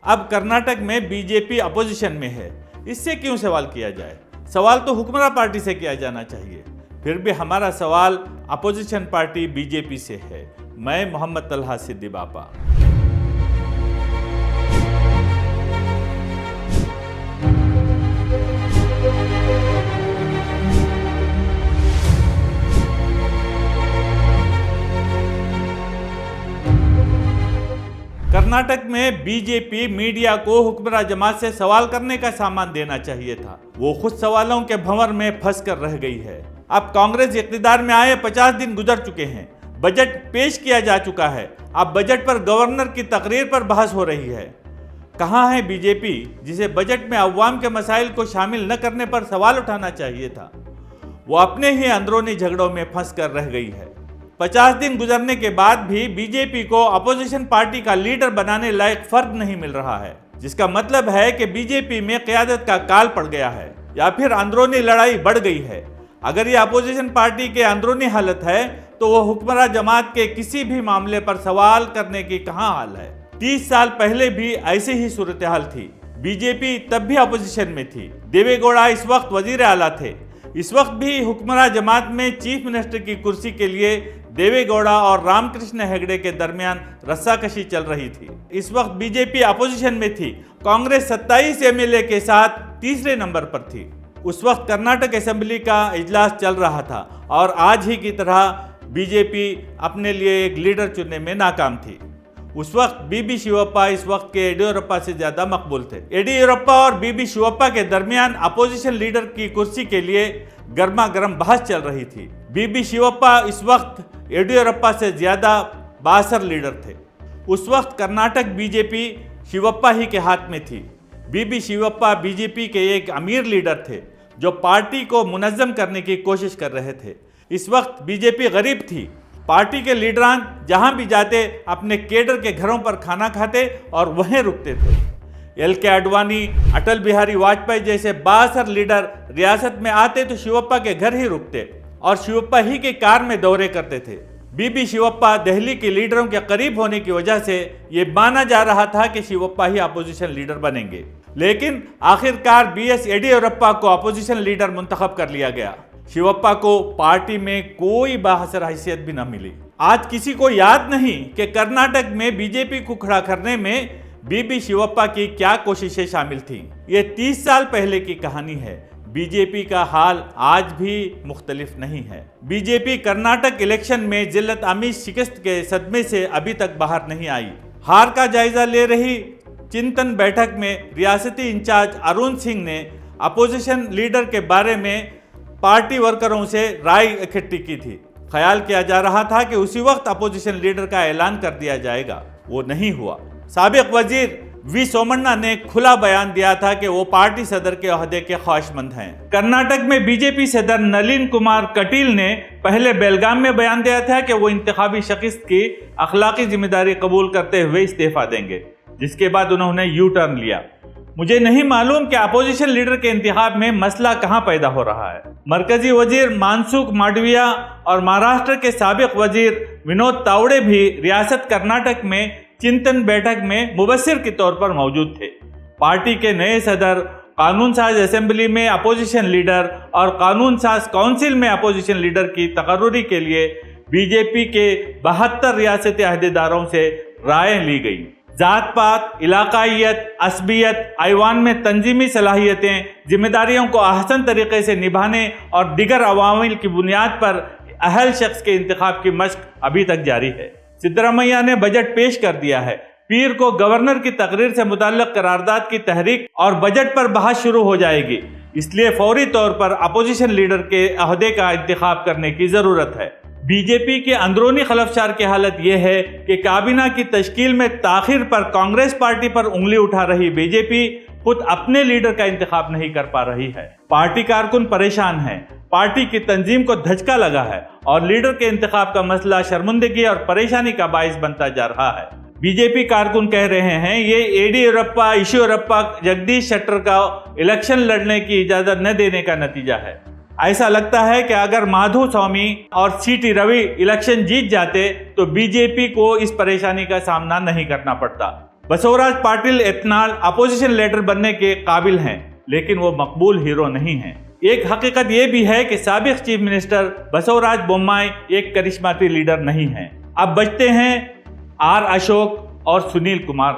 अब कर्नाटक में BJP opposition में है, इससे क्यों सवाल किया जाए? सवाल तो हुक्मरान पार्टी से किया जाना चाहिए। फिर भी हमारा सवाल अपोजिशन पार्टी बीजेपी से है। मैं मोहम्मद तलहा सिद्दी बापा। कर्नाटक में बीजेपी मीडिया को हुक्मरान जमात से सवाल करने का सामान देना चाहिए था। वो खुद सवालों के भंवर में फंस कर रह गई है। अब कांग्रेस इक़्तिदार में आए 50 दिन गुजर चुके हैं। बजट पेश किया जा चुका है। अब बजट पर गवर्नर की तकरीर पर बहस हो रही है। कहाँ है बीजेपी, जिसे बजट में अवाम के मसाइल को शामिल न करने पर सवाल उठाना चाहिए था? वो अपने ही अंदरूनी झगड़ों में फंस कर रह गई है। 50 दिन गुजरने के बाद भी बीजेपी को अपोजिशन पार्टी का लीडर बनाने लायक फर्द नहीं मिल रहा है, जिसका मतलब है कि बीजेपी में क़यादत का काल पड़ गया है या फिर अंदरूनी लड़ाई बढ़ गई है। अगर ये अपोजिशन पार्टी के अंदरूनी हालत है तो वो हुक्मरान जमात के किसी भी मामले पर सवाल करने की कहाँ हाल है? 30 साल पहले भी ऐसी ही सूरत हाल थी। बीजेपी तब भी अपोजिशन में थी। देवे गौड़ा इस वक्त वजीर आला थे। इस वक्त भी हुक्मरान जमात में चीफ मिनिस्टर की कुर्सी के लिए देवे गौड़ा और रामकृष्ण हेगड़े के दरमियान रस्साकशी चल रही थी। इस वक्त बीजेपी अपोजिशन में थी। कांग्रेस 27 एमएलए के साथ तीसरे नंबर पर थी। उस वक्त कर्नाटक असेंबली का इजलास चल रहा था और आज ही की तरह बीजेपी अपने लिए एक लीडर चुनने में नाकाम थी। उस वक्त बीबी शिवप्पा इस वक्त के येडियुरप्पा से ज्यादा मकबूल थे। येडियुरप्पा और बीबी शिवप्पा के दरमियान अपोजिशन लीडर की कुर्सी के लिए गर्मा गर्म बहस चल रही थी। बीबी शिवप्पा इस वक्त येडियुरप्पा से ज्यादा बासर लीडर थे। उस वक्त कर्नाटक बीजेपी शिवप्पा ही के हाथ में थी। बीबी शिवप्पा बीजेपी के एक अमीर लीडर थे जो पार्टी को मुनज़्ज़म करने की कोशिश कर रहे थे। इस वक्त बीजेपी गरीब थी। पार्टी के लीडरान जहां भी जाते अपने केडर के घरों पर खाना खाते और वहीं रुकते थे। LK आडवाणी, अटल बिहारी वाजपेयी जैसे बासर लीडर रियासत में आते तो शिवप्पा के घर ही रुकते और शिवप्पा ही के कार में दौरे करते थे। बीबी शिवप्पा दिल्ली के लीडरों के करीब होने की वजह से ये माना जा रहा था कि शिवप्पा ही अपोजिशन लीडर बनेंगे, लेकिन आखिरकार BS येडियुरप्पा को अपोजिशन लीडर मुंतखब कर लिया गया। शिवप्पा को पार्टी में कोई बाहसर हैसियत भी न मिली। आज किसी को याद नहीं कि कर्नाटक में बीजेपी को खड़ा करने में बीबी शिवप्पा की क्या कोशिशें शामिल थीं। ये 30 साल पहले की कहानी है। बीजेपी का हाल आज भी मुख्तलिफ नहीं है। बीजेपी कर्नाटक इलेक्शन में जिल्लत आमीज शिकस्त के सदमे से अभी तक बाहर नहीं आई। हार का जायजा ले रही चिंतन बैठक में रियासती इंचार्ज अरुण सिंह ने अपोजिशन लीडर के बारे में पार्टी वर्करों से राय इकट्ठी की थी। ख्याल किया जा रहा था कि उसी वक्त अपोजिशन लीडर का ऐलान कर दिया जाएगा। वो नहीं हुआ। साबिक वजीर वी सोमन्ना ने खुला बयान दिया था कि वो पार्टी सदर के ओहदे के ख्वाहिशमंद हैं। कर्नाटक में बीजेपी सदर नलिन कुमार कटील ने पहले बेलगाम में बयान दिया था कि वो इंतखाबी शिकस्त की अखलाकी जिम्मेदारी कबूल करते हुए इस्तीफा देंगे, जिसके बाद उन्होंने यू टर्न लिया। मुझे नहीं मालूम कि अपोजिशन लीडर के इंतखाब में मसला कहां पैदा हो रहा है। मरकजी वजीर मानसुख मांडविया और महाराष्ट्र के साबिक वजीर विनोद तावड़े भी रियासत कर्नाटक में चिंतन बैठक में मुबस्सिर के तौर पर मौजूद थे। पार्टी के नए सदर कानून साज असेंबली में अपोजिशन लीडर और कानून साज काउंसिल में अपोजिशन लीडर की तकर्रुरी के लिए बीजेपी के 72 रियासती अहदेदारों से राय ली गई। जात पात, इलाकाइयत, असबियत, ऐवान में तंजीमी सलाहियतें, जिम्मेदारियों को अहसन तरीके से निभाने और दिगर अवामिल की बुनियाद पर अहल शख्स के इंतखाब की मशक अभी तक जारी है। सिद्धरामैया ने बजट पेश कर दिया है। पीर को गवर्नर की तकरीर से मुताल्लिक करारदाद की तहरीक और बजट पर बहस शुरू हो जाएगी। इसलिए फौरी तौर पर अपोजिशन लीडर के अहदे का इंतखाब करने की ज़रूरत है। बीजेपी के अंदरूनी खलफशार की हालत यह है कि काबीना की तश्कील में ताखिर पर कांग्रेस पार्टी पर उंगली उठा रही बीजेपी खुद अपने लीडर का इंतखाब नहीं कर पा रही है। पार्टी कारकुन परेशान हैं। पार्टी की तंजीम को धचका लगा है और लीडर के इंतखाब का मसला शर्मिंदगी और परेशानी का बाइस बनता जा रहा है। बीजेपी कारकुन कह रहे हैं ये येडियुरप्पा, ईश्वरप्पा, जगदीश शेट्टर का इलेक्शन लड़ने की इजाजत न देने का नतीजा है। ऐसा लगता है कि अगर माधु स्वामी और सीटी रवि इलेक्शन जीत जाते तो बीजेपी को इस परेशानी का सामना नहीं करना पड़ता। बसवराज पाटिल एतनाल अपोजिशन लीडर बनने के काबिल हैं, लेकिन वो मकबूल हीरो नहीं हैं। एक हकीकत ये भी है कि साबिक चीफ मिनिस्टर बसवराज बोम्माई एक करिश्माती लीडर नहीं हैं। अब बचते हैं आर अशोक और सुनील कुमार।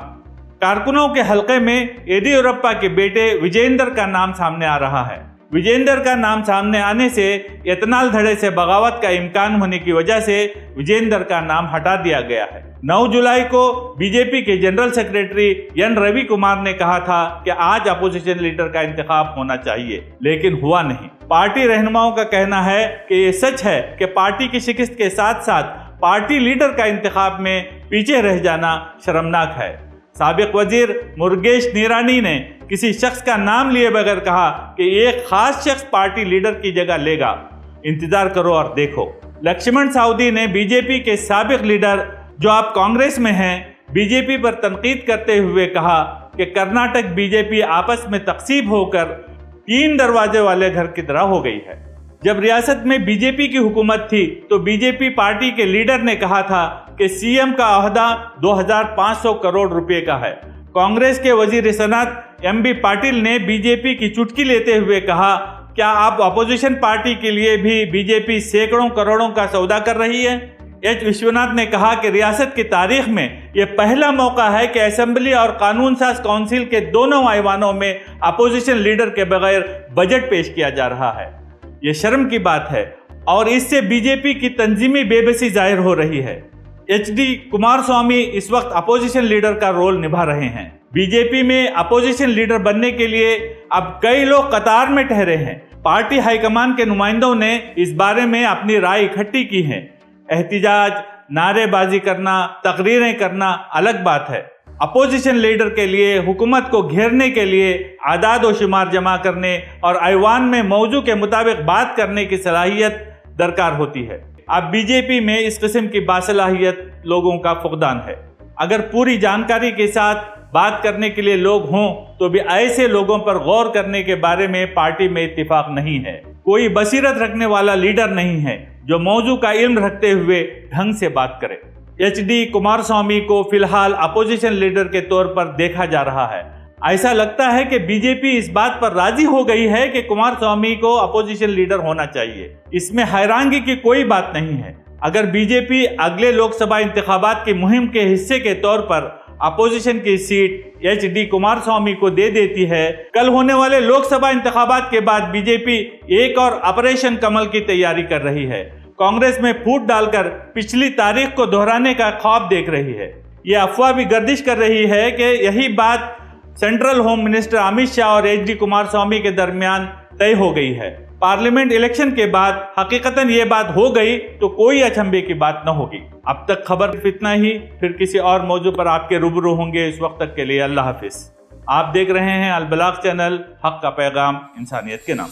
कारकुनों के हलके में येदियुरप्पा के बेटे विजेंदर का नाम सामने आ रहा है। विजेंदर का नाम सामने आने से एतनाल धड़े से बगावत का इम्कान होने की वजह से विजेंदर का नाम हटा दिया गया है। 9 जुलाई को बीजेपी के जनरल सेक्रेटरी एन रवि कुमार ने कहा था कि आज अपोजिशन लीडर का इंतखाब होना चाहिए, लेकिन हुआ नहीं। पार्टी रहनुमाओं का कहना है कि ये सच है कि पार्टी की शिकस्त के साथ साथ पार्टी लीडर का इंतखाब में पीछे रह जाना शर्मनाक है। साबिक वजीर मुरुगेश निरानी ने किसी शख्स का नाम लिए बगैर कहा कि एक खास शख्स पार्टी लीडर की जगह लेगा, इंतजार करो और देखो। लक्ष्मण साउदी ने बीजेपी के साबिक लीडर जो आप कांग्रेस में हैं बीजेपी पर तनकीद करते हुए कहा कि कर्नाटक बीजेपी आपस में तकसीम होकर 3 दरवाजे वाले घर की तरह हो गई है। जब रियासत में बीजेपी की हुकूमत थी तो बीजेपी पार्टी के लीडर ने कहा था कि सीएम का ओहदा 2500 करोड़ रुपए का है। कांग्रेस के वजीर सनत एमबी पाटिल ने बीजेपी की चुटकी लेते हुए कहा, क्या आप अपोजिशन पार्टी के लिए भी बीजेपी सैकड़ों करोड़ों का सौदा कर रही है? एच विश्वनाथ ने कहा कि रियासत की तारीख में यह पहला मौका है कि असेंबली और कानून साज काउंसिल के दोनों ऐवानों में अपोजिशन लीडर के बगैर बजट पेश किया जा रहा है। ये शर्म की बात है और इससे बीजेपी की तंजीमी बेबसी जाहिर हो रही है। HD कुमारस्वामी इस वक्त अपोजिशन लीडर का रोल निभा रहे हैं। बीजेपी में अपोजिशन लीडर बनने के लिए अब कई लोग कतार में ठहरे हैं। पार्टी हाईकमान के नुमाइंदों ने इस बारे में अपनी राय इकट्ठी की है। एहतिजाज, नारेबाजी करना, तकरीरें करना अलग बात है। अपोजिशन लीडर के लिए हुकूमत को घेरने के लिए आदाद व शुमार जमा करने और ऐवान में मौजू के मुताबिक बात करने की सलाहियत दरकार होती है। अब बीजेपी में इस किस्म की बासलाहियत लोगों का फुकदान है। अगर पूरी जानकारी के साथ बात करने के लिए लोग हों तो भी ऐसे लोगों पर गौर करने के बारे में पार्टी में इत्तिफाक नहीं है। कोई बसीरत रखने वाला लीडर नहीं है जो मौजू का इल्म रखते हुए ढंग से बात करे। HD कुमारस्वामी को फिलहाल अपोजिशन लीडर के तौर पर देखा जा रहा है। ऐसा लगता है कि बीजेपी इस बात पर राजी हो गई है कि कुमारस्वामी को अपोजिशन लीडर होना चाहिए। इसमें हैरानगी की कोई बात नहीं है। अगर बीजेपी अगले लोकसभा इंतखाबात की मुहिम के हिस्से के तौर पर अपोजिशन की सीट HD कुमारस्वामी को दे देती है, कल होने वाले लोकसभा इंतखाबात के बाद बीजेपी एक और ऑपरेशन कमल की तैयारी कर रही है। कांग्रेस में फूट डालकर पिछली तारीख को दोहराने का ख्वाब देख रही है। ये अफवाह भी गर्दिश कर रही है कि यही बात central home minister Amit Shah और HD कुमारस्वामी के दरमियान तय हो गई है। पार्लियामेंट इलेक्शन के बाद हकीकतन ये बात हो गई तो कोई अचंभे की बात न होगी। अब तक खबर इतना ही, फिर किसी और मौजू पर आपके रूबरू होंगे। इस वक्त तक के लिए अल्लाह हाफिज। आप देख रहे हैं अलबलाग चैनल, हक का पैगाम इंसानियत के नाम।